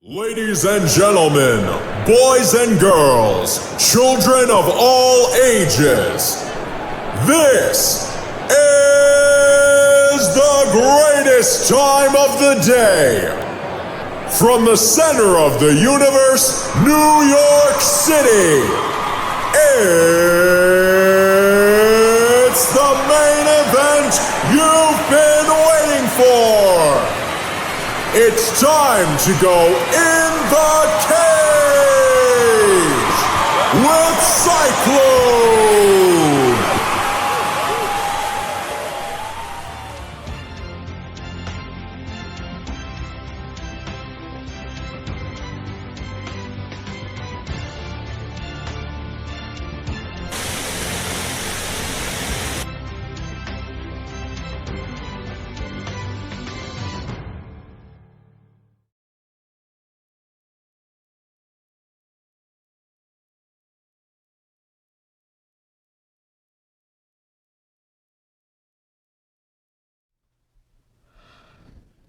Ladies and gentlemen, boys and girls, children of all ages, this is the greatest time of the day. From the center of the universe, New York City, it's the main event you've been waiting for. It's time to go in the cage with Cyclone.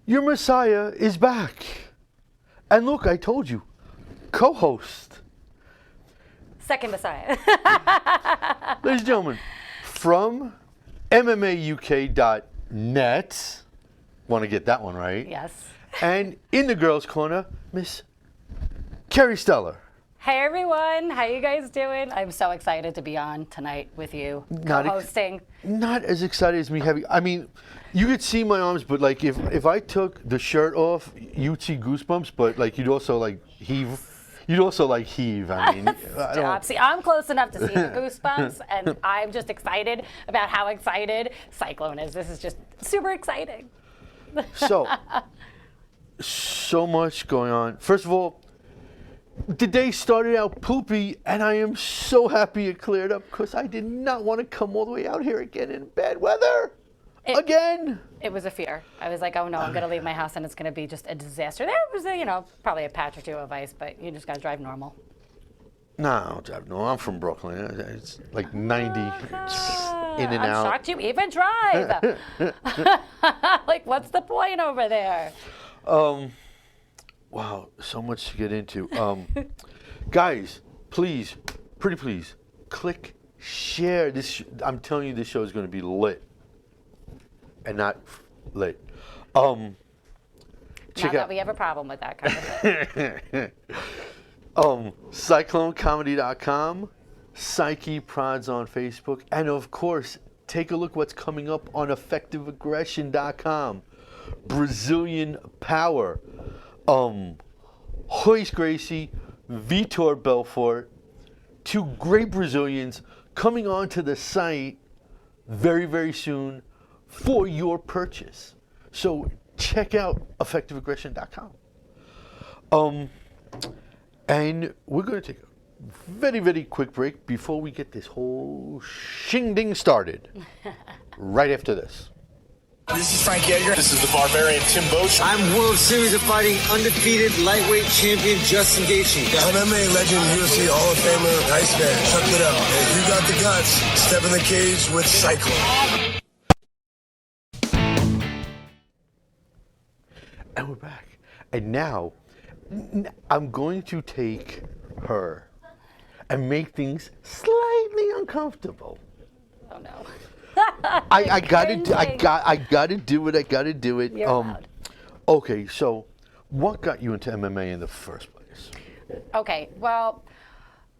Your Messiah is back. And look, I told you, co-host. Second Messiah. Ladies and gentlemen, from MMAUK.net, want to get that one right? Yes. And in the girls' corner, Miss Kerry Stellar. Hey everyone, how you guys doing? I'm so excited to be on tonight with you, co-hosting. Not as excited as me having, I mean, you could see my arms, but like if I took the shirt off, you'd see goosebumps, but like you'd also like heave. You'd also like heave. I mean, Stop. See, I'm close enough to see the goosebumps, and I'm just excited about how excited Cyclone is. This is just super exciting. So much going on. First of all, the day started out poopy, and I am so happy it cleared up because I did not want to come all the way out here again in bad weather. Again? It was a fear. I was like, oh no, I'm going to leave my house and it's going to be just a disaster. There was, probably a patch or two of ice, but you just got to drive normal. No, I don't drive normal. I'm from Brooklyn. It's like 90. It's in and I'm out. shocked you even drive. Like, what's the point over there? Wow, so much to get into. Guys, please, pretty please, click share. I'm telling you, this show is going to be lit. And not lit. Not that we have a problem with that kind of thing. CycloneComedy.com, Psyche Prods on Facebook, and of course, take a look what's coming up on EffectiveAggression.com. Brazilian Power, Royce Gracie, Vitor Belfort, two great Brazilians coming onto the site very, very soon for your purchase. So check out EffectiveAggression.com. And we're going to take a very, very quick break before we get this whole shing-ding started. Right after this. This is Frank Edgar. This is the Barbarian Tim Bosch. I'm World Series of Fighting undefeated lightweight champion Justin Gaethje. MMA legend, UFC Hall of Famer, Iceman. Chuck it up. If you got the guts, step in the cage with Cyclone. And we're back. And now, I'm going to take her and make things slightly uncomfortable. Oh no. I gotta do it. You're allowed. Okay, so what got you into MMA in the first place? Okay, well,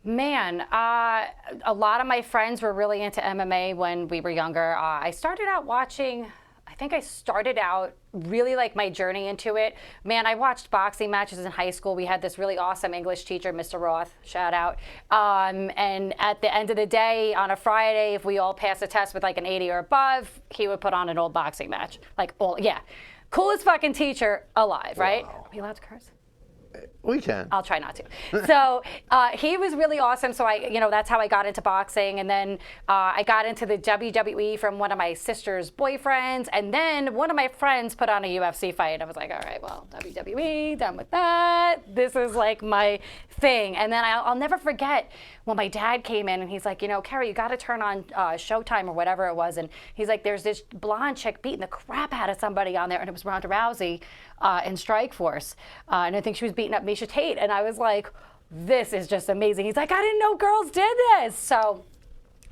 man, a lot of my friends were really into MMA when we were younger. I started out watching, I think I started out really like my journey into it. Man, I watched boxing matches in high school. We had this really awesome English teacher, Mr. Roth, shout out. And at the end of the day, on a Friday, if we all passed a test with like an 80 or above, he would put on an old boxing match. Coolest fucking teacher alive, right? Wow. Are we allowed to curse? We can. I'll try not to. So he was really awesome. So that's how I got into boxing. And then I got into the WWE from one of my sister's boyfriends. And then one of my friends put on a UFC fight. I was like, all right, well, WWE, done with that. This is like my thing. And then I'll never forget when my dad came in and he's like, Kerry, you got to turn on Showtime or whatever it was. And he's like, there's this blonde chick beating the crap out of somebody on there. And it was Ronda Rousey in Strikeforce. And I think she was beating beating up Misha Tate. And I was like, this is just amazing. He's like, I didn't know girls did this. So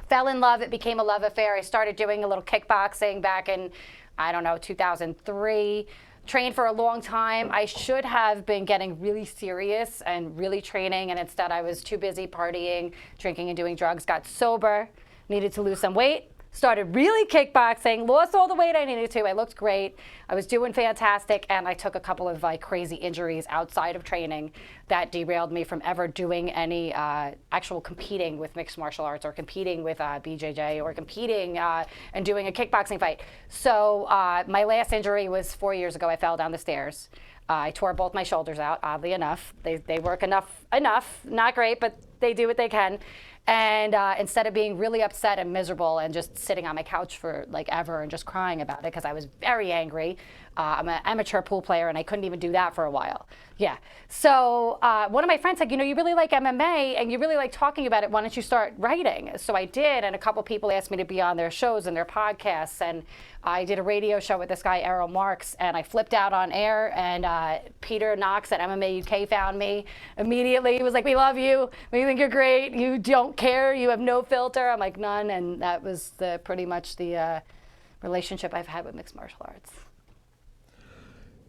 fell in love. It became a love affair. I started doing a little kickboxing back in, I don't know, 2003. Trained for a long time. I should have been getting really serious and really training, and instead I was too busy partying, drinking, and doing drugs. Got sober, needed to lose some weight, started really kickboxing, lost all the weight I needed to. I looked great. I was doing fantastic, and I took a couple of crazy injuries outside of training that derailed me from ever doing any actual competing with mixed martial arts or competing with BJJ or competing and doing a kickboxing fight. So my last injury was 4 years ago. I fell down the stairs. I tore both my shoulders out, oddly enough. They work enough, not great, but they do what they can. And instead of being really upset and miserable and just sitting on my couch for ever and just crying about it because I was very angry, I'm an amateur pool player and I couldn't even do that for a while. Yeah. So one of my friends said, you really like MMA and you really like talking about it. Why don't you start writing? So I did, and a couple people asked me to be on their shows and their podcasts. And I did a radio show with this guy, Errol Marks, and I flipped out on air. And Peter Knox at MMA UK found me immediately. He was like, we love you. We think you're great. You don't care. You have no filter. I'm like, none. And that was pretty much the relationship I've had with mixed martial arts.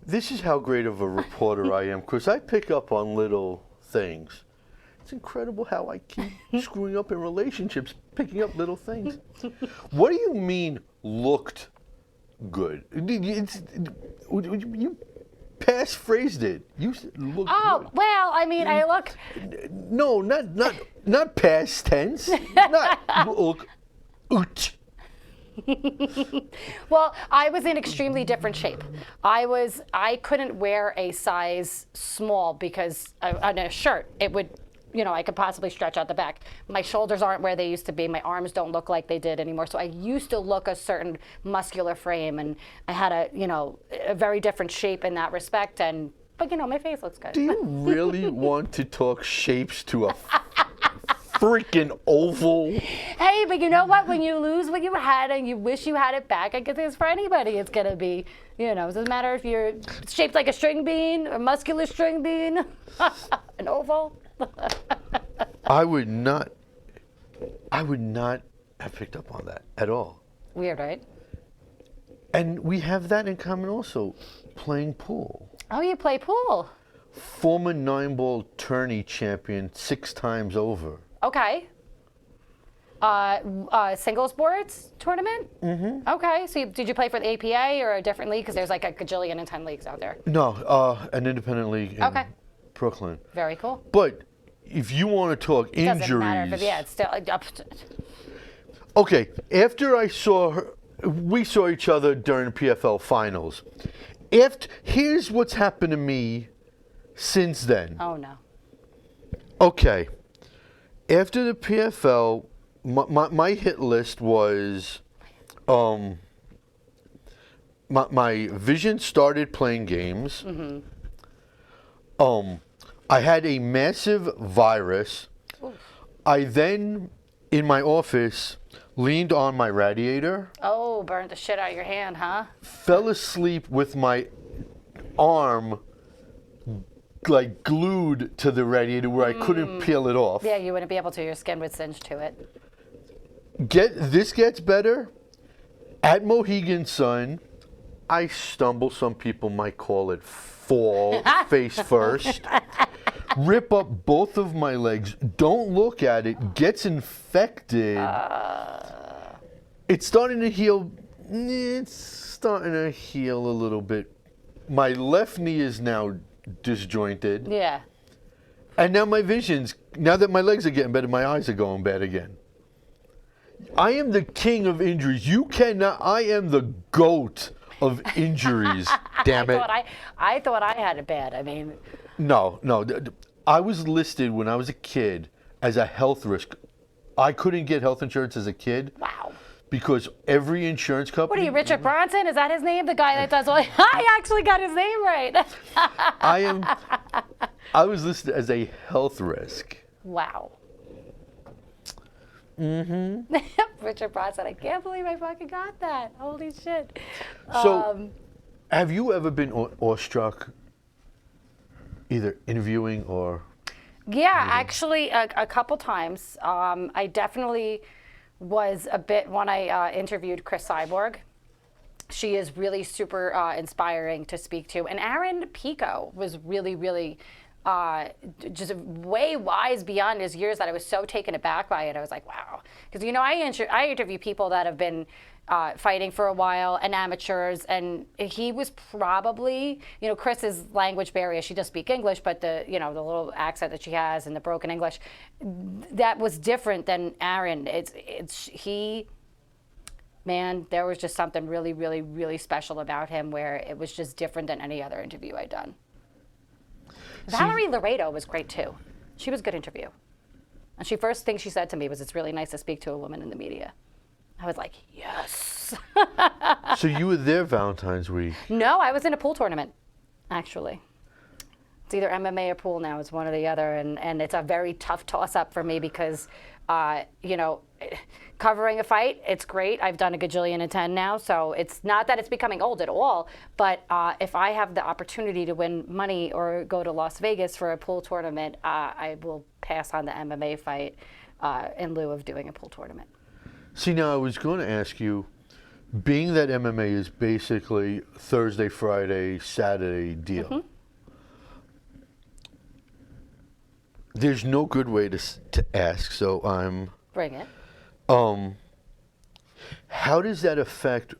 This is how great of a reporter I am, because I pick up on little things. It's incredible how I keep screwing up in relationships, picking up little things. What do you mean, looked good? You pass-phrased it. You said looked good. Well, I mean, I look... No, not past tense. Not look. Well, I was in extremely different shape. I couldn't wear a size small because on a shirt, it would, I could possibly stretch out the back. My shoulders aren't where they used to be. My arms don't look like they did anymore. So I used to look a certain muscular frame, and I had a very different shape in that respect. But my face looks good. Do you really want to talk shapes to a freaking oval? Hey, but you know what? When you lose what you had and you wish you had it back, I guess it's for anybody. It's gonna be, it doesn't matter if you're shaped like a string bean, a muscular string bean, an oval. I would not have picked up on that at all. Weird, right? And we have that in common also, playing pool. Oh, you play pool? Former 9-ball tourney champion 6 times over. Okay. Singles boards tournament? Mm-hmm. Okay. So did you play for the APA or a different league? Because there's a gajillion and 10 leagues out there. No, an independent league in Brooklyn. Very cool. But if you want to talk injuries... Doesn't matter, but it's still... Okay, after I saw her, we saw each other during the PFL finals. Here's what's happened to me since then. Oh, no. Okay. After the PFL, my hit list was, my vision started playing games. Mm-hmm. I had a massive virus. Oof. I then, in my office, leaned on my radiator. Oh, burned the shit out of your hand, huh? Fell asleep with my arm glued to the radiator where I couldn't peel it off. Yeah, you wouldn't be able to. Your skin would singe to it. This gets better. At Mohegan Sun, I stumble. Some people might call it fall face first. Rip up both of my legs. Don't look at it. Gets infected. It's starting to heal. It's starting to heal a little bit. My left knee is now disjointed. Yeah. And now my vision's, now that my legs are getting better, my eyes are going bad again. I am the king of injuries. You cannot, I am the goat of injuries, damn it. I thought I had it bad. I mean. No. I was listed when I was a kid as a health risk. I couldn't get health insurance as a kid. Wow. Because every insurance company... What are you, Richard Bronson? Is that his name? The guy that does all... I actually got his name right. I was listed as a health risk. Wow. Mm-hmm. Richard Bronson, I can't believe I fucking got that. Holy shit. So, have you ever been awestruck either interviewing or? Yeah, actually, a couple times. I definitely was a bit when I interviewed Chris Cyborg. She is really super inspiring to speak to. And Aaron Pico was really, really just way wise beyond his years that I was so taken aback by it. I was like, wow. Because, I interview people that have been fighting for a while and amateurs. And he was probably, Chris's language barrier, she does speak English, but the little accent that she has and the broken English, that was different than Aaron. Man, there was just something really, really, really special about him where it was just different than any other interview I'd done. Valerie Laredo was great too. She was a good interview. And first thing she said to me was, "It's really nice to speak to a woman in the media." I was like, yes. So you were there Valentine's week? No, I was in a pool tournament, actually. It's either MMA or pool now. It's one or the other. And it's a very tough toss-up for me because, covering a fight, it's great. I've done a gajillion and 10 now, so it's not that it's becoming old at all. But if I have the opportunity to win money or go to Las Vegas for a pool tournament, I will pass on the MMA fight in lieu of doing a pool tournament. See, now I was going to ask you, being that MMA is basically Thursday, Friday, Saturday deal, Mm-hmm. there's no good way to ask, so I'm... Bring it. How does that affect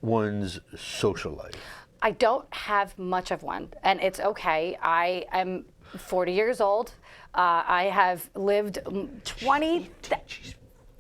one's social life? I don't have much of one, and it's okay. I am 40 years old. I have lived 20... She's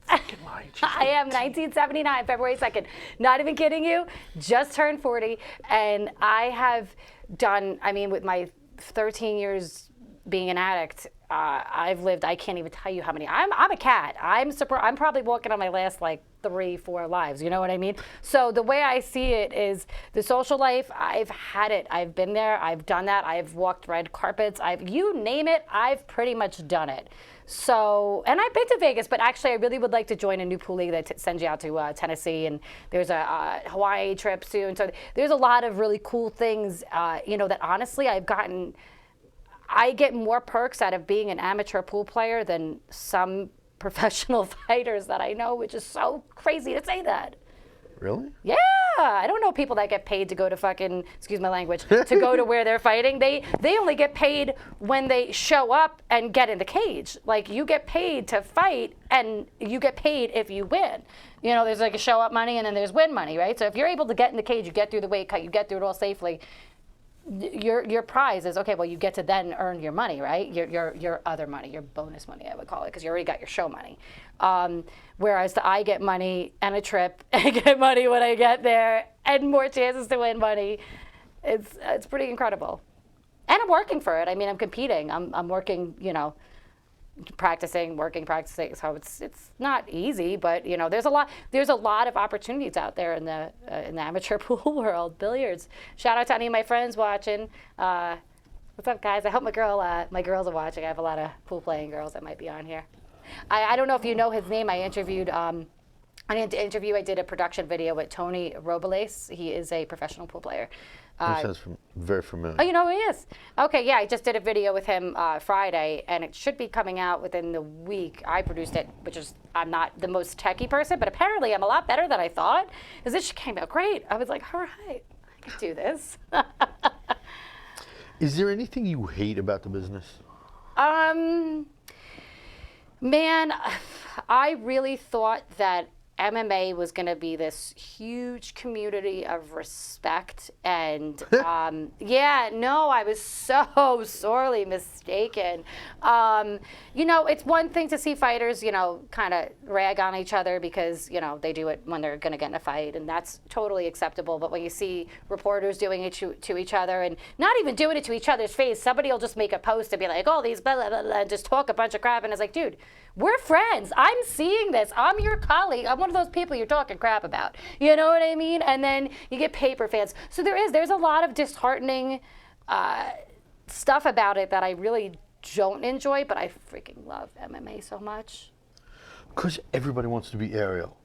fucking lying. I am 1979, February 2nd. Not even kidding you. Just turned 40, and I have done, with my 13 years being an addict, I've lived, I can't even tell you how many. I'm a cat. I'm probably walking on my last 3-4 lives. You know what I mean? So the way I see it is the social life, I've had it. I've been there. I've done that. I've walked red carpets. You name it, I've pretty much done it. So, and I've been to Vegas, but actually I really would like to join a new pool league that sends you out to Tennessee, and there's a Hawaii trip soon. So there's a lot of really cool things, that honestly I get more perks out of being an amateur pool player than some professional fighters that I know, which is so crazy to say that. Really? Yeah, I don't know people that get paid to go to fucking, excuse my language, to go to where they're fighting. They only get paid when they show up and get in the cage. You get paid to fight, and you get paid if you win. There's a show up money and then there's win money, right? So if you're able to get in the cage, you get through the weight cut, you get through it all safely. Your prize is okay. Well, you get to then earn your money, right? Your other money, your bonus money, I would call it, because you already got your show money. Whereas I get money and a trip, and get money when I get there, and more chances to win money. It's pretty incredible, and I'm working for it. I'm competing. I'm working. Practicing. So it's not easy, but there's a lot of opportunities out there in the amateur pool world. Billiards. Shout out to any of my friends watching. What's up, guys? I hope my girls are watching. I have a lot of pool playing girls that might be on here. I don't know if you know his name. I interviewed. I did a production video with Tony Robles. He is a professional pool player. That sounds very familiar. Oh, you know who he is? Okay, yeah, I just did a video with him Friday, and it should be coming out within the week. I produced it, I'm not the most techie person, but apparently I'm a lot better than I thought, because it came out great. I was like, all right, I can do this. Is there anything you hate about the business? Man, I really thought that MMA was going to be this huge community of respect, and I was so sorely mistaken. It's one thing to see fighters, kind of rag on each other because, they do it when they're going to get in a fight, and that's totally acceptable. But when you see reporters doing it to each other, and not even doing it to each other's face, somebody will just make a post and be like, oh, these blah, blah, blah, blah, and just talk a bunch of crap, and it's like, dude, we're friends. I'm seeing this. I'm your colleague. I'm one of those people you're talking crap about. You know what I mean? And then you get paper fans. So there's a lot of disheartening stuff about it that I really don't enjoy, but I freaking love MMA so much. Because everybody wants to be Ariel.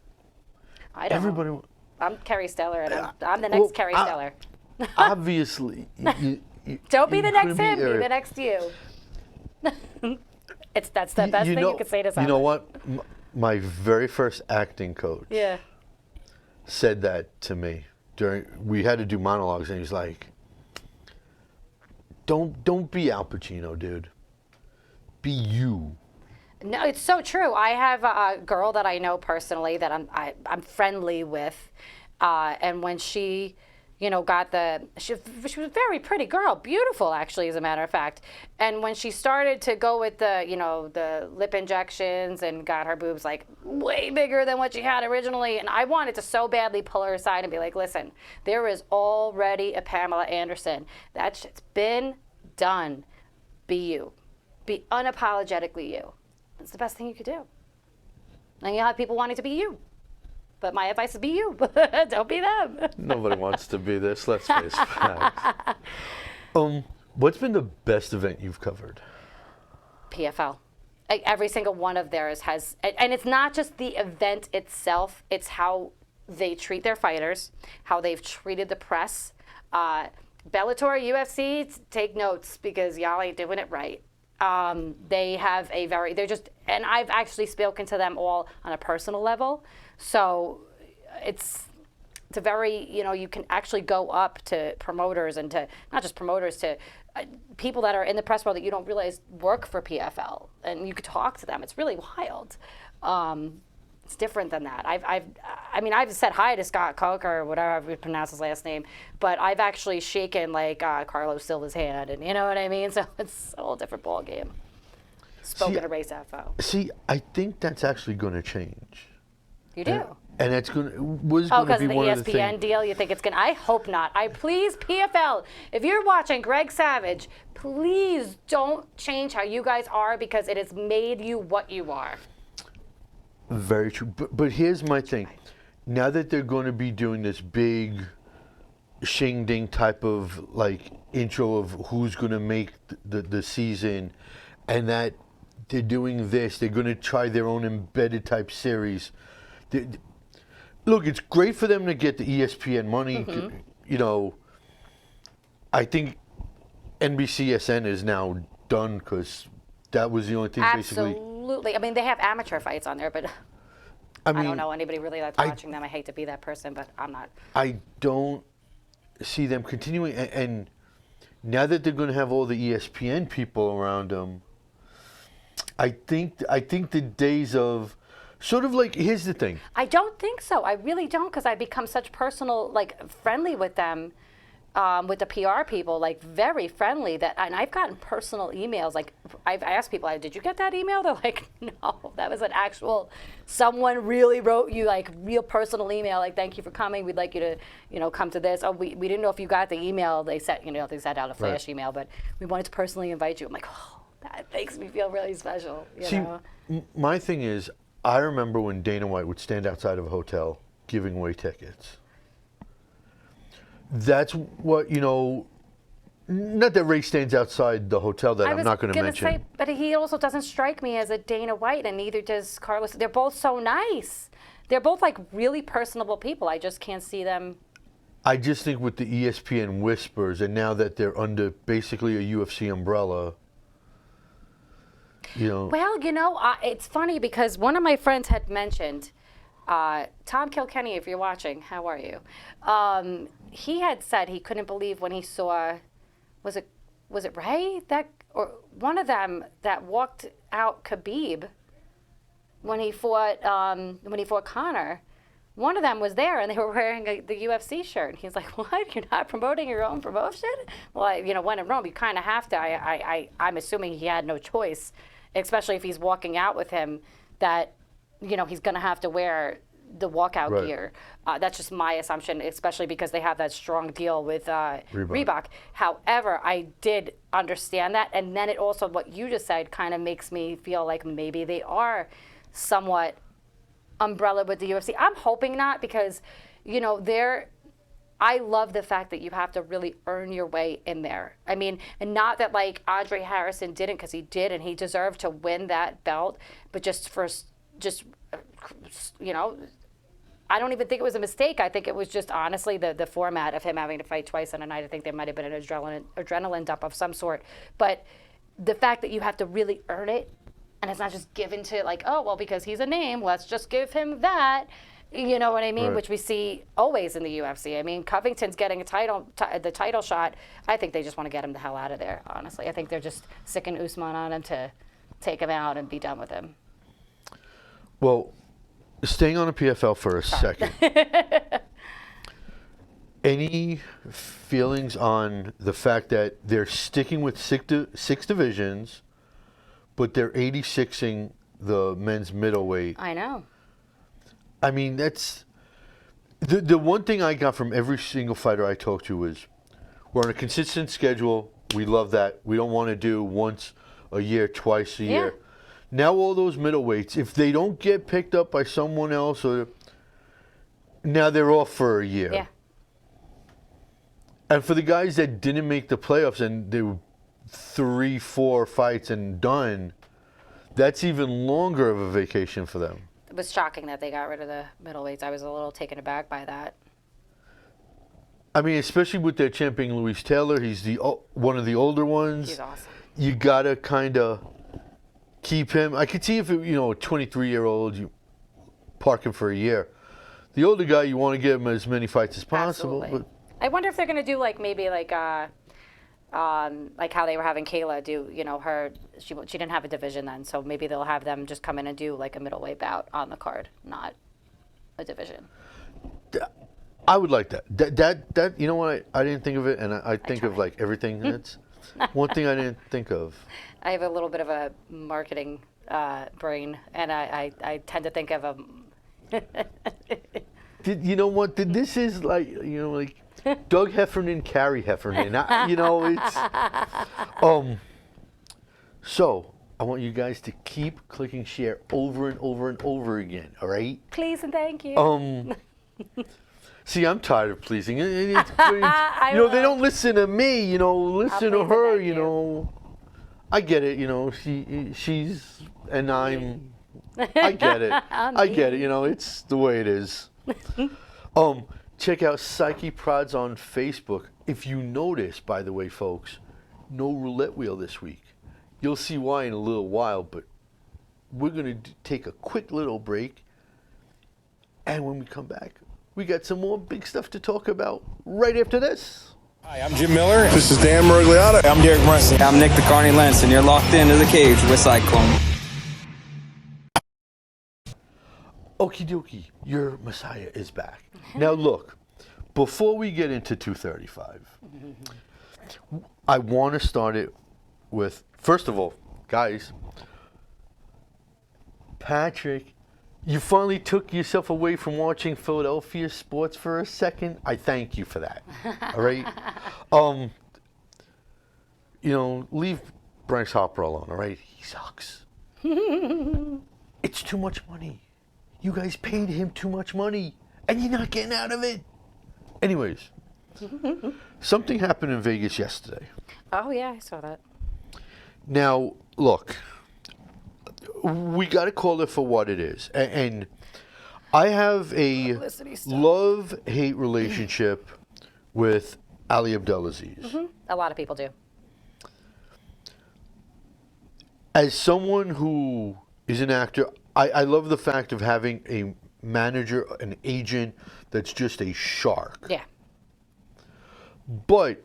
I don't. Everybody. I'm Kerry Stellar, and I'm the next Kerry Stellar. Obviously, Don't be you the next couldn't him. Be the next you. That's the best thing you could say to someone. You know what? My very first acting coach Yeah. said that to me we had to do monologues, and he's like, don't be Al Pacino, dude. Be you. No, it's so true. I have a girl that I know personally that I'm friendly with, and when she, got she was a very pretty girl, beautiful actually, as a matter of fact. And when she started to go with the lip injections and got her boobs like way bigger than what she had originally, and I wanted to so badly pull her aside and be like, listen, there is already a Pamela Anderson. That shit's been done. Be you. Be unapologetically you. It's the best thing you could do. And you'll have people wanting to be you. But my advice is be you. Don't be them. Nobody wants to be this. Let's face facts. What's been the best event you've covered? PFL. Every single one of theirs has, and it's not just the event itself, it's how they treat their fighters, how they've treated the press. Bellator, UFC, take notes because y'all ain't doing it right. They have and I've actually spoken to them all on a personal level. So it's a very, you can actually go up to promoters and to, not just promoters, to people that are in the press world that you don't realize work for PFL, and you could talk to them. It's really wild. It's different than that. I've said hi to Scott Cook or whatever we pronounce his last name, but I've actually shaken Carlos Silva's hand, and you know what I mean? So it's a whole different ball game. Spoken to Race FO. See, I think that's actually going to change. You do? And it's going to be one of the things. Oh, because of the ESPN deal, you think it's going to? I hope not. Please, PFL, if you're watching Greg Savage, please don't change how you guys are, because it has made you what you are. Very true. But here's my thing. Now that they're going to be doing this big shing-ding type of intro of who's going to make the season, and that they're doing this, they're going to try their own embedded type series. Look, it's great for them to get the ESPN money. Mm-hmm. I think NBCSN is now done because that was the only thing basically. Absolutely. I mean, they have amateur fights on there, but I don't know anybody really that's watching them. I hate to be that person, but I'm not. I don't see them continuing. And now that they're going to have all the ESPN people around them, I think the days of sort of here's the thing. I don't think so. I really don't, because I've become such personal, friendly with them. With the PR people, very friendly, and I've gotten personal emails. I've asked people, did you get that email? They're like, no, that was an actual, someone really wrote you real personal email, thank you for coming. We'd like you to, come to this. Oh, we didn't know if you got the email. They sent, they sent out a flash email, but we wanted to personally invite you. I'm like, oh, that makes me feel really special. My thing is, I remember when Dana White would stand outside of a hotel giving away tickets. That's what, not that Ray stands outside the hotel that I'm not going to mention. Say, but he also doesn't strike me as a Dana White, and neither does Carlos. They're both so nice. They're both really personable people. I just can't see them. I just think with the ESPN whispers, and now that they're under basically a UFC umbrella, Well, it's funny because one of my friends had mentioned, Tom Kilkenny, if you're watching, how are you? He had said he couldn't believe when he saw, was it Ray or one of them that walked out Khabib when he fought Conor. One of them was there, and they were wearing the UFC shirt. And he's like, "What? You're not promoting your own promotion?" Well, when in Rome, you kind of have to. I'm assuming he had no choice, especially if he's walking out with him. That he's going to have to wear the walkout gear. That's just my assumption, especially because they have that strong deal with Reebok. However, I did understand that, and then it also, what you just said, kind of makes me feel like maybe they are somewhat umbrella with the UFC. I'm hoping not, because I love the fact that you have to really earn your way in there. I mean, and not that Andre Harrison didn't, because he did, and he deserved to win that belt, but I don't even think it was a mistake. I think it was just honestly the format of him having to fight twice in a night. I think there might have been an adrenaline dump of some sort. But the fact that you have to really earn it, and it's not just given to like, oh, well, because he's a name, let's just give him that. You know what I mean? Right. Which we see always in the UFC. I mean, Covington's getting a the title shot. I think they just want to get him the hell out of there, honestly. I think they're just sicking Usman on him to take him out and be done with him. Well, staying on the PFL for a second. Any feelings on the fact that they're sticking with six divisions, but they're 86ing the men's middleweight? I know. I mean, that's the one thing I got from every single fighter I talked to is we're on a consistent schedule. We love that. We don't want to do once a year, twice a year. Now all those middleweights, if they don't get picked up by someone else, or now they're off for a year. Yeah. And for the guys that didn't make the playoffs and they were 3-4 fights and done, that's even longer of a vacation for them. It was shocking that they got rid of the middleweights. I was a little taken aback by that. I mean, especially with their champion Luis Taylor, he's one of the older ones. He's awesome. You gotta kind of keep him. I could see if a 23-year-old, you park him for a year. The older guy, you want to give him as many fights as possible. Absolutely. I wonder if they're going to do maybe like how they were having Kayla do, she didn't have a division then, so maybe they'll have them just come in and do like a middleweight bout on the card, not a division. I would like that. That you know what, I didn't think of it, and I think of like everything. That's one thing I didn't think of. I have a little bit of a marketing brain, and I tend to think of a. You know what? This is like Doug Heffernan, Carrie Heffernan. It's So I want you guys to keep clicking share over and over and over again. All right? Please and thank you. See, I'm tired of pleasing. They don't listen to me. Listen to her. I get it. She's and I'm. I get it. I get it. It's the way it is. Check out Psyche Prods on Facebook. If you notice, by the way, folks, no roulette wheel this week. You'll see why in a little while, but we're going to take a quick little break. And when we come back, we got some more big stuff to talk about right after this. Hi, I'm Jim Miller. This is Dan Merigliotta. I'm Derek Brunson. I'm Nick the Carney Lentz, and you're locked into the cage with Cyclone. Okie dokie, your Messiah is back. Now look, before we get into 235, I want to start it with, first of all, guys, Patrick, you finally took yourself away from watching Philadelphia sports for a second. I thank you for that. All right? Leave Bryce Harper alone, all right? He sucks. It's too much money. You guys paid him too much money, and you're not getting out of it. Anyways, something happened in Vegas yesterday. Oh, yeah, I saw that. Now, look, we got to call it for what it is. And I have a love-hate relationship with Ali Abdelaziz. Mm-hmm. A lot of people do. As someone who is an actor, I love the fact of having a manager, an agent that's just a shark. Yeah. But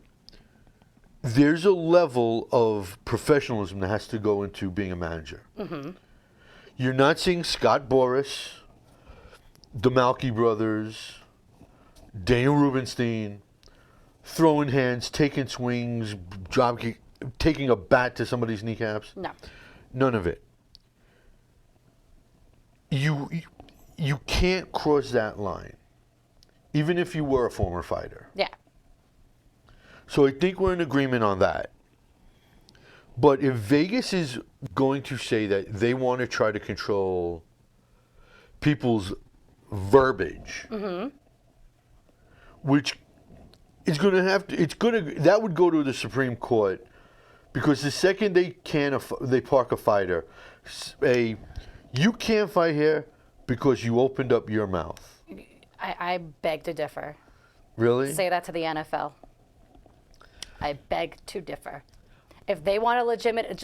there's a level of professionalism that has to go into being a manager. Mm-hmm. You're not seeing Scott Boras, the Malky brothers, Daniel Rubenstein throwing hands, taking swings, taking a bat to somebody's kneecaps. No. None of it. You can't cross that line, even if you were a former fighter. Yeah. So I think we're in agreement on that. But if Vegas is going to say that they want to try to control people's verbiage, which is going to have to, that would go to the Supreme Court, because the second they park a fighter, you can't fight here because you opened up your mouth. I beg to differ. Really? Say that to the NFL. I beg to differ. If they want to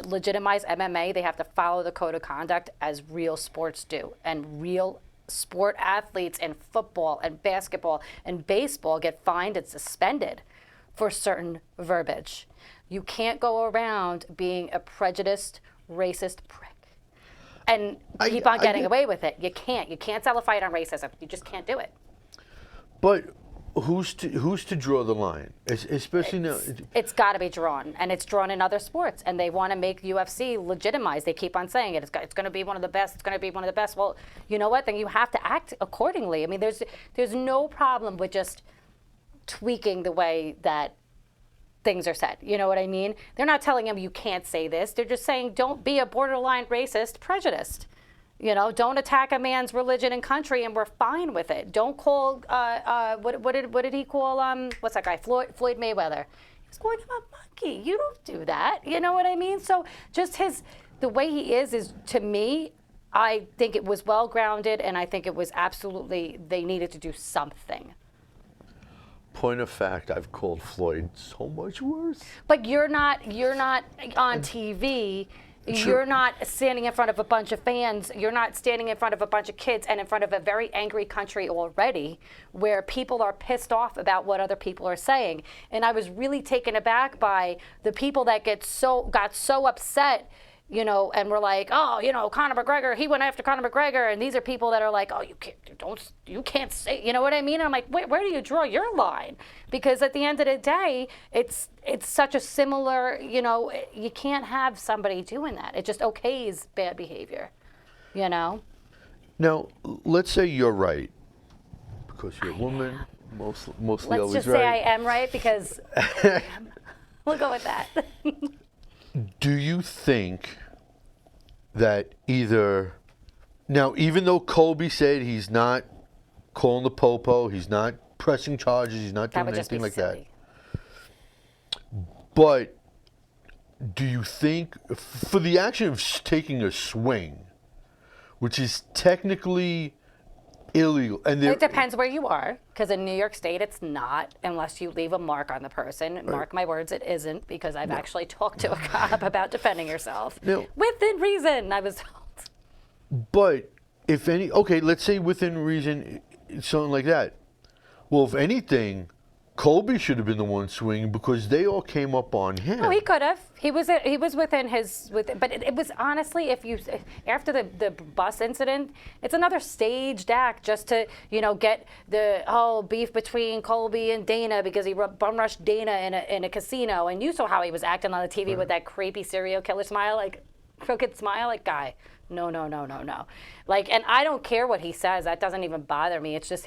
legitimize MMA, they have to follow the code of conduct as real sports do. And real sport athletes in football and basketball and baseball get fined and suspended for certain verbiage. You can't go around being a prejudiced, racist prick and keep on getting away with it. You can't. You can't sell a fight on racism. You just can't do it. But who's to draw the line? Especially now. It's got to be drawn, and it's drawn in other sports. And they want to make UFC legitimized. They keep on saying it. It's going to be one of the best. It's going to be one of the best. Well, you know what? Then you have to act accordingly. I mean, there's no problem with just tweaking the way that things are said. You know what I mean? They're not telling him you can't say this. They're just saying don't be a borderline racist, prejudiced. You know, don't attack a man's religion and country, and we're fine with it. Don't call what did he call what's that guy Floyd Mayweather? He was calling him a monkey. You don't do that. You know what I mean? So just the way he is to me, I think it was well grounded, and I think it was absolutely they needed to do something. Point of fact, I've called Floyd so much worse. But you're not on TV. True. You're not standing in front of a bunch of fans. You're not standing in front of a bunch of kids and in front of a very angry country already where people are pissed off about what other people are saying. And I was really taken aback by the people that got so upset, you know, and were like, oh, you know, Conor McGregor, he went after Conor McGregor. And these are people that are like, oh, you can't say, you know what I mean? And I'm like, where do you draw your line? Because at the end of the day, it's such a similar, you know, you can't have somebody doing that. It just okays bad behavior, you know? Now, let's say you're right, because you're a woman, mostly Let's always just right. say I am right, because we'll go with that. Do you think that even though Colby said he's not calling the popo, he's not pressing charges, he's not doing anything like that, but do you think for the action of taking a swing, which is technically illegal, and it depends where you are, because in New York State it's not, unless you leave a mark on the person. Right. Mark my words, it isn't, because I've actually talked to a cop about defending yourself. No. Within reason, I was told. But if any, okay, let's say within reason, something like that. Well, if anything, Colby should have been the one swinging, because they all came up on him. Oh, he could have. He was within his, but it was honestly, after the bus incident, it's another staged act just to, you know, get the beef between Colby and Dana because he bum rushed Dana in a casino, and you saw how he was acting on the TV right. with that creepy serial killer smile, like crooked smile, like guy. No. Like, and I don't care what he says. That doesn't even bother me. It's just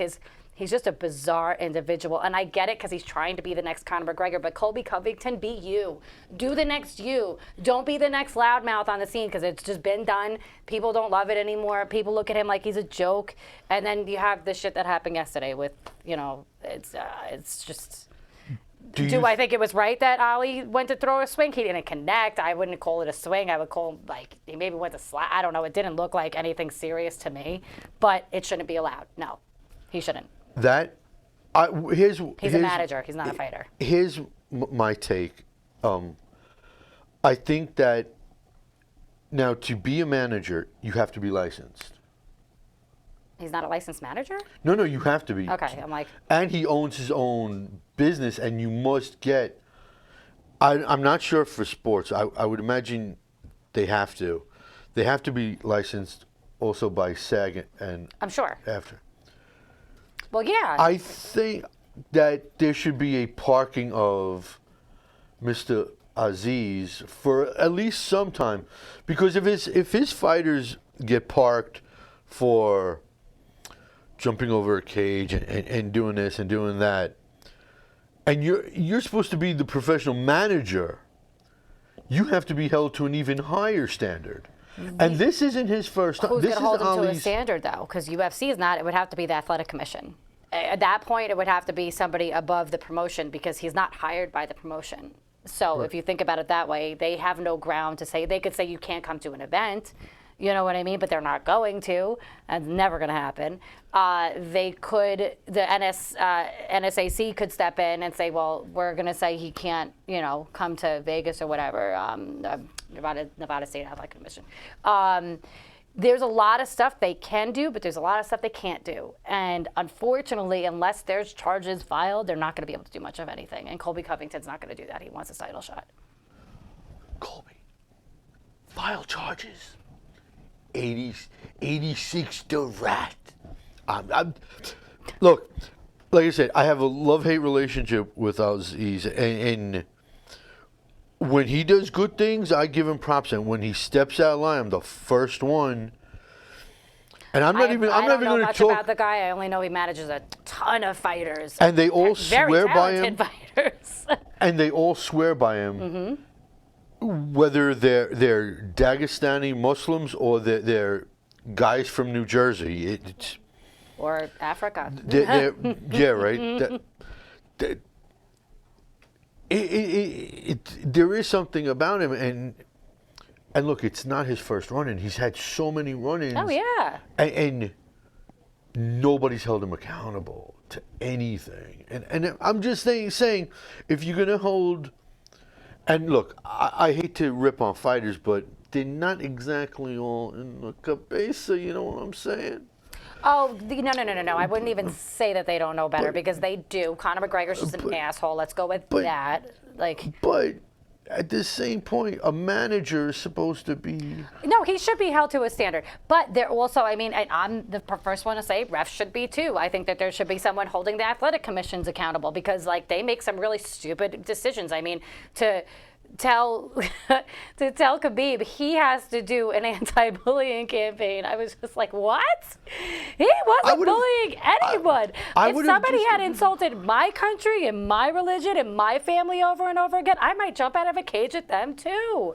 he's just a bizarre individual. And I get it because he's trying to be the next Conor McGregor. But Colby Covington, be you. Do the next you. Don't be the next loudmouth on the scene, because it's just been done. People don't love it anymore. People look at him like he's a joke. And then you have the shit that happened yesterday with, you know, it's just... Do I think it was right that Ali went to throw a swing? He didn't connect. I wouldn't call it a swing. I would call like he maybe went to slap. I don't know. It didn't look like anything serious to me, but it shouldn't be allowed. No, he shouldn't. He's a manager. He's not a fighter. Here's my take. I think that now to be a manager, you have to be licensed. He's not a licensed manager? No, you have to be. Okay, I'm like... And he owns his own business, and you must get... I'm not sure for sports. I would imagine they have to. They have to be licensed also by SAG and... I'm sure. After. Well, yeah. I think that there should be a parking of Mr. Aziz for at least some time. Because if his fighters get parked for... jumping over a cage and doing this and doing that, and you're supposed to be the professional manager, you have to be held to an even higher standard. And this isn't his first time. Who's going to hold him to a standard, though? Because UFC is not. It would have to be the athletic commission. At that point, it would have to be somebody above the promotion, because he's not hired by the promotion. So if you think about it that way, they have no ground to say. They could say you can't come to an event. You know what I mean? But they're not going to. That's never going to happen. They could, the NSAC could step in and say, well, we're going to say he can't, come to Vegas or whatever. Nevada State Athletic Commission. There's a lot of stuff they can do, but there's a lot of stuff they can't do. And unfortunately, unless there's charges filed, they're not going to be able to do much of anything. And Colby Covington's not going to do that. He wants a title shot. Colby, file charges. 86 the rat. Look, like I said, I have a love-hate relationship with Aziz, and when he does good things, I give him props, and when he steps out of line, I'm the first one. And I'm not even going to talk. I don't know much about the guy. I only know he manages a ton of fighters. And they all swear by him. Very talented fighters. And they all swear by him, whether they're Dagestani Muslims or they're guys from New Jersey. Or Africa. Yeah, right. There is something about him, and look, it's not his first run-in. He's had so many run-ins. Oh yeah. And nobody's held him accountable to anything. And I'm just saying, if you're gonna hold, and look, I hate to rip on fighters, but they're not exactly all in the cabeza. You know what I'm saying? Oh, no. I wouldn't even say that they don't know better, because they do. Conor McGregor's just an asshole. Let's go with that. But at the same point, a manager is supposed to be... No, he should be held to a standard. But there also, and I'm the first one to say refs should be too. I think that there should be someone holding the athletic commissions accountable, because they make some really stupid decisions. To tell Khabib he has to do an anti-bullying campaign. I was just like, what? He wasn't bullying anyone. If somebody had insulted my country and my religion and my family over and over again, I might jump out of a cage at them too.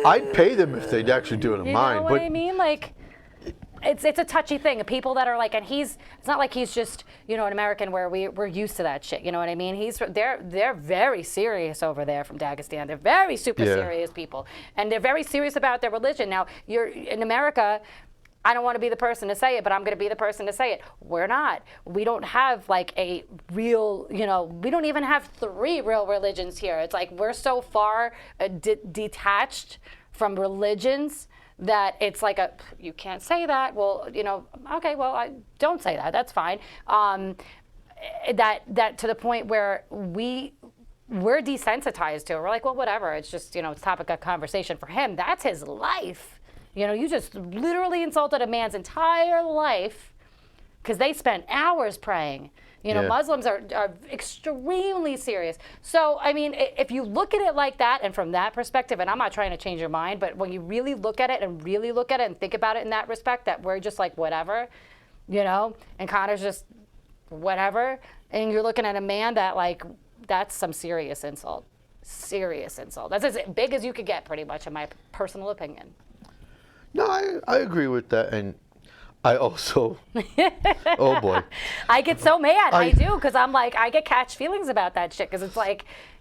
I'd pay them if they'd actually do it in mine. You know what I mean? It's a touchy thing. People that are and it's not like he's just, an American where we're used to that shit. You know what I mean? They're very serious over there from Dagestan. They're very super serious people. And they're very serious about their religion. Now, you're in America, I don't want to be the person to say it, but I'm going to be the person to say it. We're not. We don't have a real, we don't even have 3 real religions here. It's we're so far detached from religions that it's you can't say that. Well, okay, well, I don't say that. That's fine. That to the point where we're desensitized to it. We're well, whatever. It's just, it's topic of conversation for him. That's his life. You just literally insulted a man's entire life because they spent hours praying. Muslims are extremely serious. So, if you look at it like that and from that perspective, and I'm not trying to change your mind, but when you really look at it and think about it in that respect, that we're just whatever, and Conor's just whatever, and you're looking at a man that that's some serious insult. Serious insult. That's as big as you could get, pretty much, in my personal opinion. No, I agree with that, and I also, oh boy. I get so mad. I do, because I'm I get catch feelings about that shit, because it's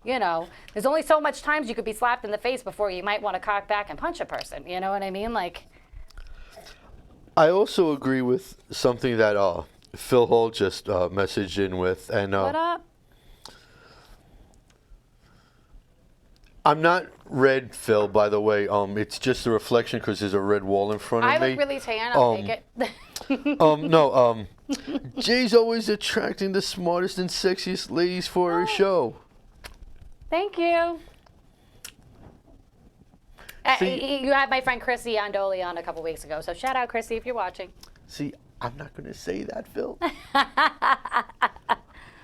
there's only so much times you could be slapped in the face before you might want to cock back and punch a person. You know what I mean? I also agree with something that Phil Hall just messaged in with. And what up? I'm not red, Phil, by the way. It's just a reflection because there's a red wall in front of me. I look really tan. I'll take it. No. Jay's always attracting the smartest and sexiest ladies for her show. Thank you. You had my friend Chrissy Andoli on a couple weeks ago, so shout out Chrissy if you're watching. See, I'm not going to say that, Phil.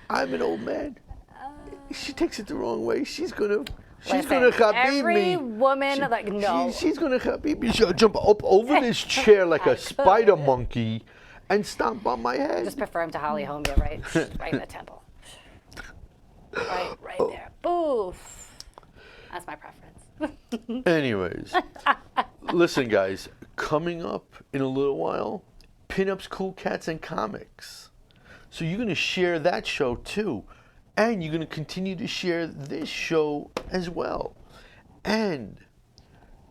I'm an old man. She takes it the wrong way. She's gonna Khabib every me. Woman, no. She's gonna Khabib me. She'll jump up over this chair like a spider monkey and stomp on my head. Just prefer him to Holly Holm, right in the temple. Right there. Boof. That's my preference. Anyways, listen, guys. Coming up in a little while, Pinups, Cool Cats, and Comics. So you're gonna share that show too. And you're going to continue to share this show as well. And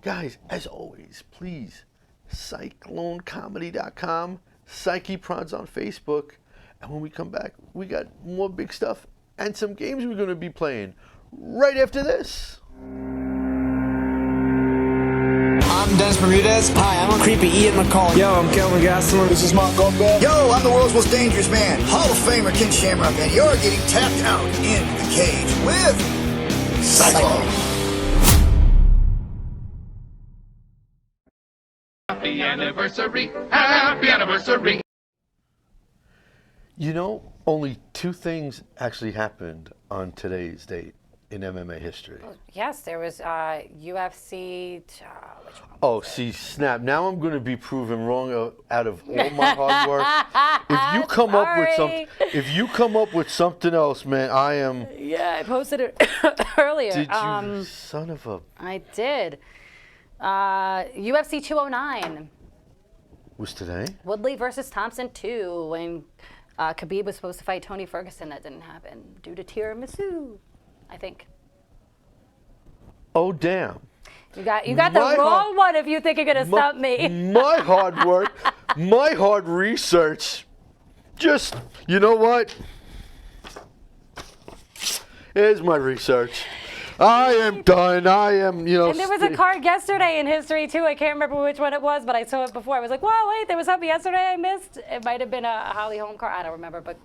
Guys, as always, please, CycloneComedy.com, Psyche Prods on Facebook. And when we come back, we got more big stuff and some games we're going to be playing right after this. I'm Dennis Bermudez. Hi, I'm Creepy Ian McCall. Yo, I'm Kelvin Gastelum. This is Mark Goldberg. Yo, I'm the world's most dangerous man, Hall of Famer Ken Shamrock, and you're getting tapped out in the cage with Cyclone. Happy anniversary, happy anniversary. You know, only 2 things actually happened on today's date in MMA history. Yes, there was UFC. Which one? Oh, see, snap! Now I'm going to be proven wrong out of all my hard work. If you come up with something else, man, I am. Yeah, I posted it earlier. Did you, son of a? I did. UFC 209. Was today? Woodley versus Thompson 2. When Khabib was supposed to fight Tony Ferguson, that didn't happen due to tiramisu, I think. Oh damn! You got the wrong one if you think you're gonna stump me. My hard work, my hard research. Just, you know what? Here's my research. I am done. I am, And there was a card yesterday in history too. I can't remember which one it was, but I saw it before. I was like, "Wow, wait, there was something yesterday I missed." It might have been a Holly Holm card. I don't remember, but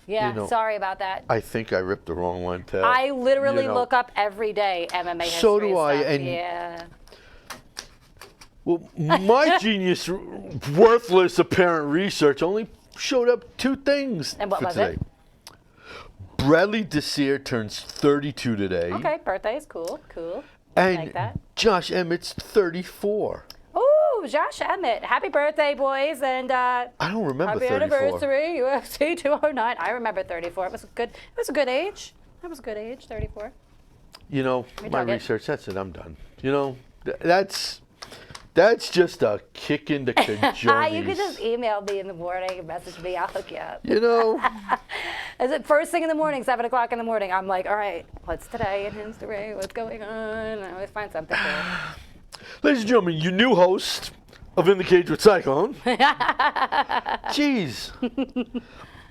yeah, sorry about that. I think I ripped the wrong one too. I literally look up every day MMA history. So do I. Stuff. And yeah. Well, my genius, worthless apparent research only showed up 2 things And what for was today. it? Bradley Desir turns 32 today. Okay, birthdays, cool. And like that. Josh Emmett's 34. Ooh, Josh Emmett. Happy birthday, boys. And I don't remember happy 34. anniversary, UFC 209. I remember 34. It was a good age. That was a good age, 34. You know, We my dug it. research, that's it. I'm done. You know, that's just a kick in the cajoles. You could just email me in the morning and message me. I'll hook you up. You know. Is it first thing in the morning, 7 o'clock in the morning? I'm like, all right, what's today in history? What's going on? I always find something cool. Ladies and gentlemen, your new host of In the Cage with Cyclone. Jeez.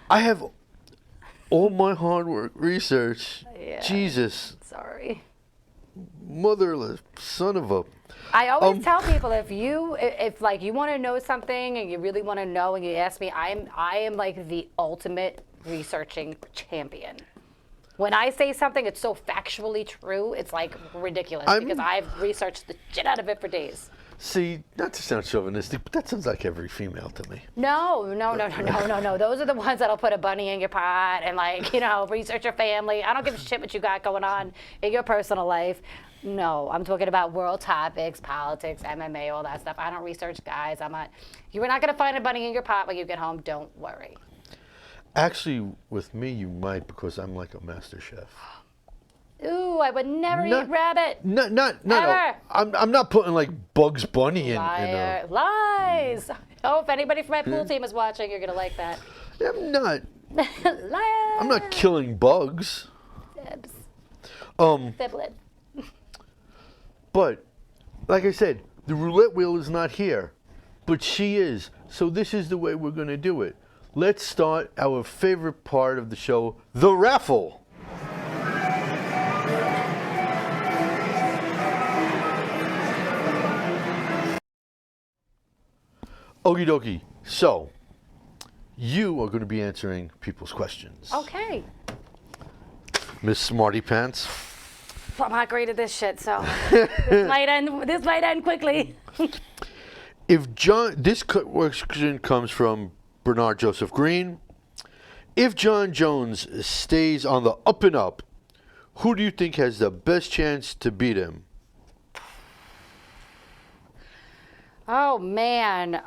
I have all my hard work, research. Yeah. Jesus. Sorry. Motherless son of a. I always tell people if you want to know something and you really want to know and you ask me, I am like the ultimate researching champion. When I say something, it's so factually true, it's like ridiculous because I've researched the shit out of it for days. See, not to sound chauvinistic, but that sounds like every female to me. No. Those are the ones that'll put a bunny in your pot and research your family. I don't give a shit what you got going on in your personal life. No, I'm talking about world topics, politics, MMA, all that stuff. I don't research guys. You are not going to find a bunny in your pot when you get home. Don't worry. Actually, with me, you might because I'm like a master chef. Ooh, I would never eat rabbit. No. Ever. I'm not putting like Bugs Bunny in. Liar. Lies. Oh, if anybody from my pool team is watching, you're going to like that. I'm not. Liar. I'm not killing bugs. Fibs. Fiblin. But, like I said, the roulette wheel is not here, but she is. So this is the way we're going to do it. Let's start our favorite part of the show, the raffle. Okie dokie. So, you are going to be answering people's questions. Okay. Miss Smarty Pants. I'm not great at this shit, so this might end quickly. This question comes from Bernard Joseph Green. If John Jones stays on the up and up, who do you think has the best chance to beat him? Oh man.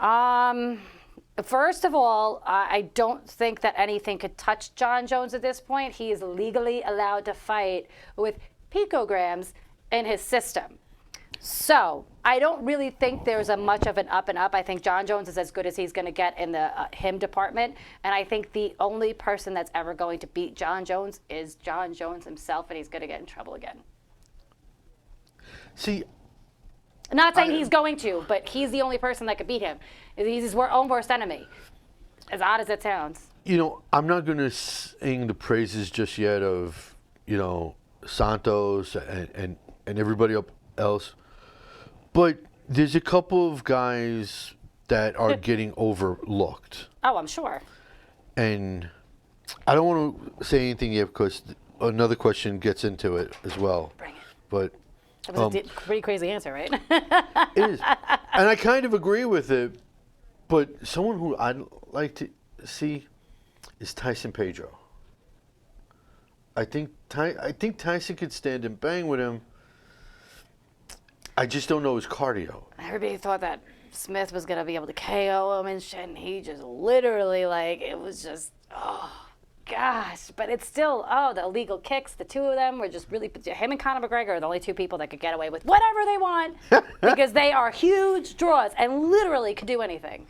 First of all, I don't think that anything could touch John Jones at this point. He is legally allowed to fight with picograms in his system. So I don't really think there's a much of an up and up. I think John Jones is as good as he's going to get in the him department. And I think the only person that's ever going to beat John Jones is John Jones himself, and he's going to get in trouble again. See, Not saying he's going to, but he's the only person that could beat him. He's his own worst enemy. As odd as it sounds. You know, I'm not going to sing the praises just yet of, you know, Santos and everybody else. But there's a couple of guys that are getting overlooked. Oh, I'm sure. And I don't want to say anything yet because another question gets into it as well. Bring it. But That was a pretty crazy answer, right? it is. And I kind of agree with it. But someone who I'd like to see is Tyson Pedro. I think Tyson could stand and bang with him. I just don't know his cardio. Everybody thought that Smith was going to be able to KO him and shit, and he just literally, like, it was just, oh, gosh. But it's still, the illegal kicks, the two of them were just really, him and Conor McGregor are the only two people that could get away with whatever they want because they are huge draws and literally could do anything.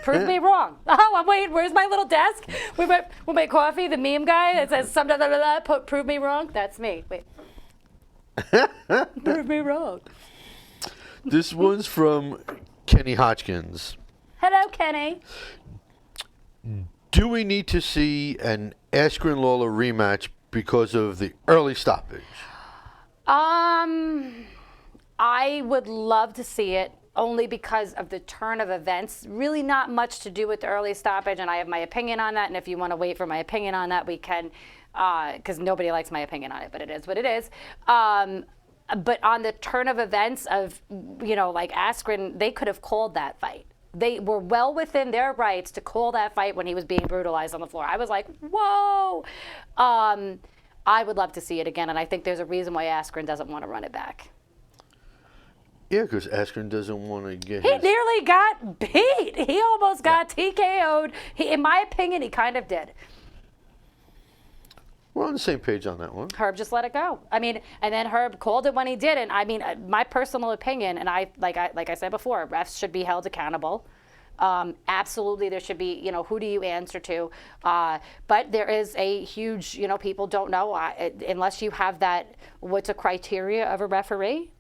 Prove me wrong. Oh, I'm waiting. Where's my little desk? With my coffee, the meme guy that says some prove me wrong. That's me. Wait. Prove me wrong. This one's from Kenny Hodgkins. Hello, Kenny. Do we need to see an Askren Lawler rematch because of the early stoppage? I would love to see it. Only because of the turn of events. Really not much to do with the early stoppage, and I have my opinion on that, and if you want to wait for my opinion on that, we can, because nobody likes my opinion on it, but it is what it is. But on the turn of events of, you know, like Askren, they could have called that fight. They were well within their rights to call that fight when he was being brutalized on the floor. I was like, whoa! I would love to see it again, and I think there's a reason why Askren doesn't want to run it back. Yeah, because Askren doesn't want to get He nearly got beat. He almost got TKO'd. In my opinion, he kind of did. We're on the same page on that one. Herb just let it go. I mean, and then Herb called it when he didn't. I mean, my personal opinion, and like I said before, refs should be held accountable. Absolutely, there should be, you know, who do you answer to? But there is a huge, you know, people don't know, unless you have that, what's a criteria of a referee?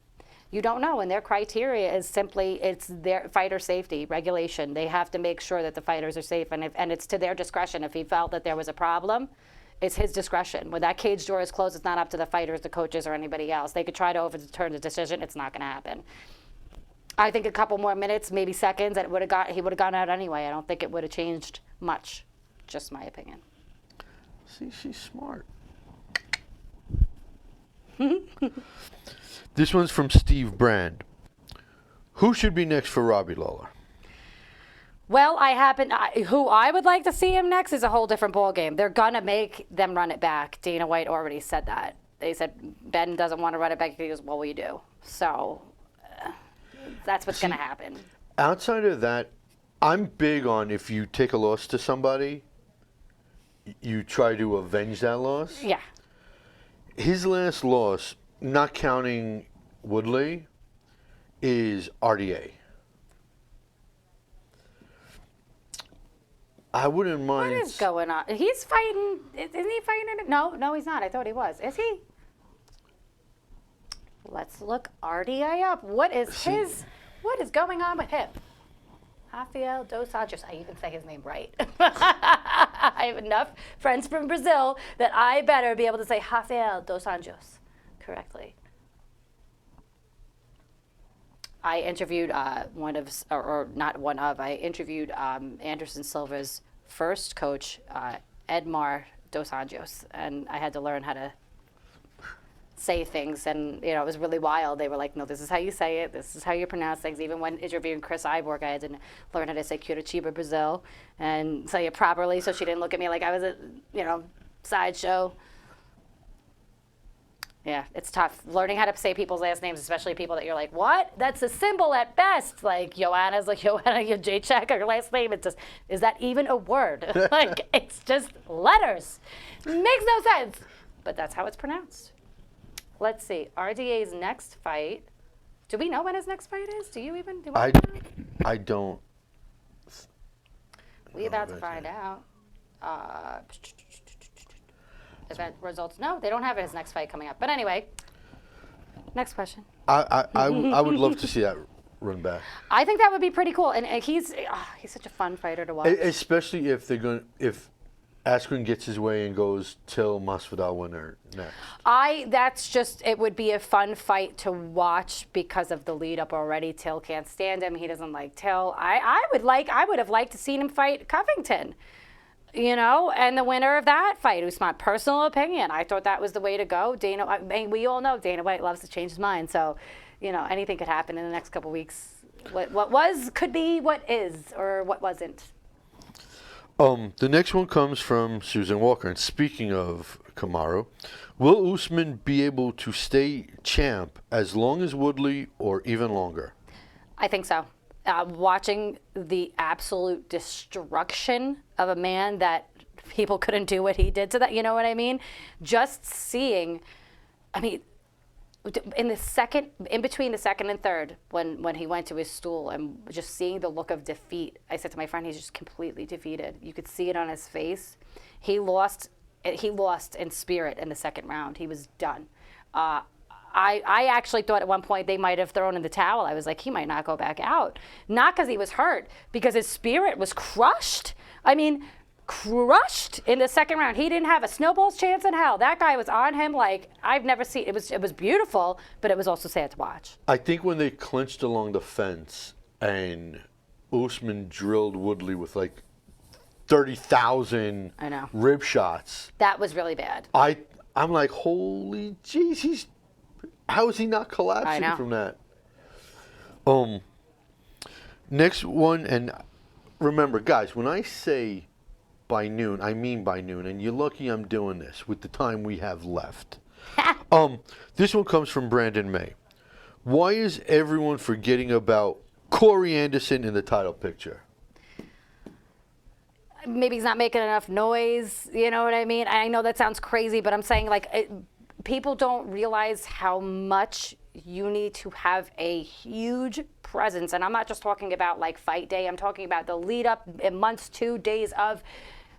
You don't know, and their criteria is simply, it's their fighter safety regulation. They have to make sure that the fighters are safe, and it's to their discretion. If he felt that there was a problem, it's his discretion. When that cage door is closed, it's not up to the fighters, the coaches, or anybody else. They could try to overturn the decision. It's not going to happen. I think a couple more minutes, maybe seconds, and he would have gone out anyway. I don't think it would have changed much. Just my opinion. See, she's smart. This one's from Steve Brand. Who should be next for Robbie Lawler? Well, who I would like to see him next is a whole different ballgame. They're going to make them run it back. Dana White already said that. They said Ben doesn't want to run it back. He goes, well, we do. So that's what's going to happen. Outside of that, I'm big on if you take a loss to somebody, you try to avenge that loss. Yeah. His last loss, not counting Woodley, is RDA. I wouldn't mind. What is going on? He's fighting. Isn't he fighting? No, he's not. I thought he was. Is he? Let's look RDA up. What is going on with him? Rafael dos Anjos. I even say his name right. I have enough friends from Brazil that I better be able to say Rafael dos Anjos correctly. I interviewed I interviewed Anderson Silva's first coach, Edmar dos Anjos, and I had to learn how to say things, and it was really wild. They were like, no, this is how you say it, this is how you pronounce things. Even when interviewing Chris Iborg, I had to learn how to say Curitiba, Brazil, and say it properly so she didn't look at me like I was a sideshow. Yeah, it's tough learning how to say people's last names, especially people that you're like, what? That's a symbol at best. Like Joanna's like Joanna Jacek, her last name. It's just, is that even a word? Like, it's just letters. Makes no sense. But that's how it's pronounced. Let's see. RDA's next fight. Do we know when his next fight is? Do you even? I don't. We about to find out. Event results. No, they don't have his next fight coming up. But anyway, Next question. I would love to see that run back. I think that would be pretty cool, and he's such a fun fighter to watch. Especially if if Askren gets his way and goes Till Masvidal winner next. It would be a fun fight to watch because of the lead up already. Till can't stand him. He doesn't like Till. I would have liked to seen him fight Covington. And the winner of that fight, who's my personal opinion, I thought that was the way to go. We all know Dana White loves to change his mind, so anything could happen in the next couple weeks. What was could be, what is, or what wasn't. The next one comes from Susan Walker. And speaking of Kamaru, will Usman be able to stay champ as long as Woodley or even longer? I think so. Watching the absolute destruction of a man that people couldn't do what he did to that, you know what I mean? Just seeing, in between the second and third, when he went to his stool and just seeing the look of defeat, I said to my friend, he's just completely defeated. You could see it on his face. He lost in spirit in the second round. He was done. I actually thought at one point they might have thrown in the towel. I was like, he might not go back out. Not because he was hurt, because his spirit was crushed. Crushed in the second round. He didn't have a snowball's chance in hell. That guy was on him like I've never seen. It was beautiful, but it was also sad to watch. I think when they clinched along the fence and Usman drilled Woodley with like 30,000 rib shots. That was really bad. I'm like, holy jeez, how is he not collapsing from that? Next one, and remember, guys, when I say by noon, I mean by noon, and you're lucky I'm doing this with the time we have left. This one comes from Brandon May. Why is everyone forgetting about Corey Anderson in the title picture? Maybe he's not making enough noise. You know what I mean? I know that sounds crazy, but I'm saying people don't realize how much you need to have a huge presence. And I'm not just talking about like fight day. I'm talking about the lead up in months, 2 days of,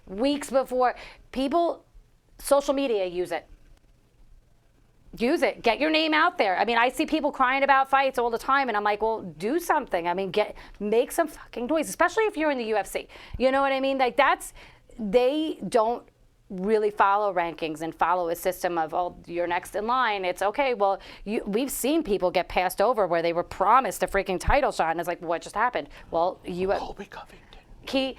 weeks before. People, social media, use it. Use it. Get your name out there. I see people crying about fights all the time, and I'm like, well, do something. Make some fucking noise, especially if you're in the UFC. You know what I mean? They don't really follow rankings and follow a system of, oh, you're next in line. It's okay. Well, we've seen people get passed over where they were promised a freaking title shot, and it's like, what just happened? Well, Colby Covington. He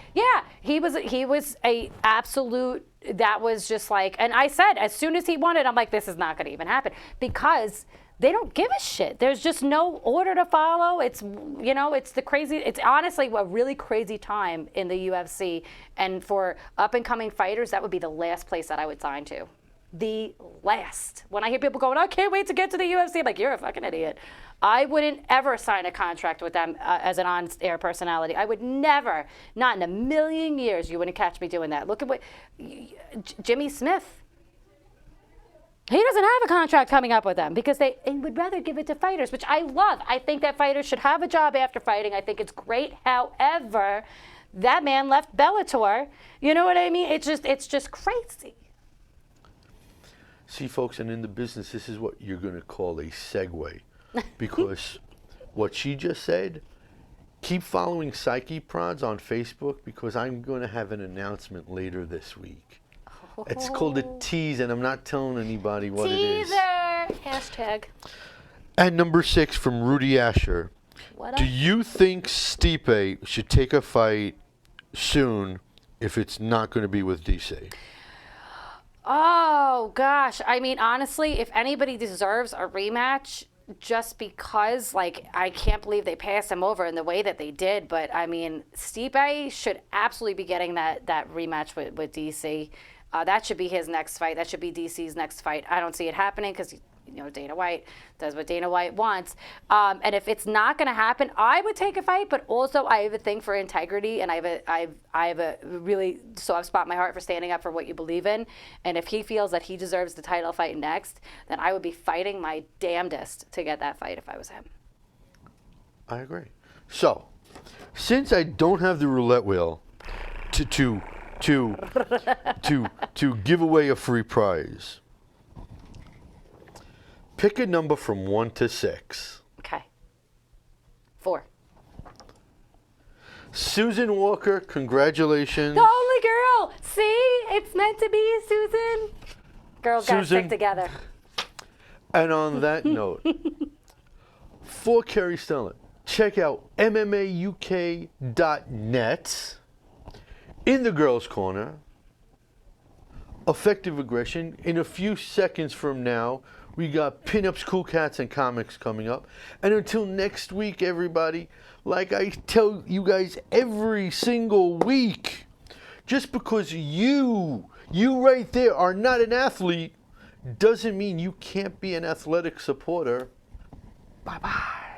was a absolute. That was just like, and I said as soon as he won it, I'm like, this is not going to even happen because they don't give a shit. There's just no order to follow. It's it's honestly a really crazy time in the UFC, and for up and coming fighters, that would be the last place that I would sign to. The last. When I hear people going, I can't wait to get to the UFC, I'm like, you're a fucking idiot. I wouldn't ever sign a contract with them as an on-air personality. I would never, not in a million years, you wouldn't catch me doing that. Look at what Jimmy Smith. He doesn't have a contract coming up with them because they would rather give it to fighters, which I love. I think that fighters should have a job after fighting. I think it's great. However, that man left Bellator. You know what I mean? It's just crazy. See, folks, and in the business, this is what you're going to call a segue. Because what she just said, keep following Psyche Prods on Facebook because I'm going to have an announcement later this week. It's called a tease, and I'm not telling anybody what it is. Teaser! Hashtag. And number 6 from Rudy Asher. Do you think Stipe should take a fight soon if it's not going to be with DC? Oh, gosh. Honestly, if anybody deserves a rematch, just because, I can't believe they passed him over in the way that they did. But, Stipe should absolutely be getting that rematch with DC. That should be his next fight. That should be DC's next fight. I don't see it happening because, Dana White does what Dana White wants. And if it's not going to happen, I would take a fight. But also, I have a thing for integrity, and I have a really soft spot in my heart for standing up for what you believe in. And if he feels that he deserves the title fight next, then I would be fighting my damnedest to get that fight if I was him. I agree. So, since I don't have the roulette wheel to give away a free prize, Pick a number from 1 to 6. Okay. 4. Susan Walker, congratulations. The only girl. See, it's meant to be, Susan. Girls gotta Susan. stick together. And on that note, for Kerry Stellan, check out MMAUK.net. In the Girls' Corner, Effective Aggression. In a few seconds from now, we got Pinups, Cool Cats, and Comics coming up. And until next week, everybody, like I tell you guys every single week, just because you right there are not an athlete doesn't mean you can't be an athletic supporter. Bye-bye.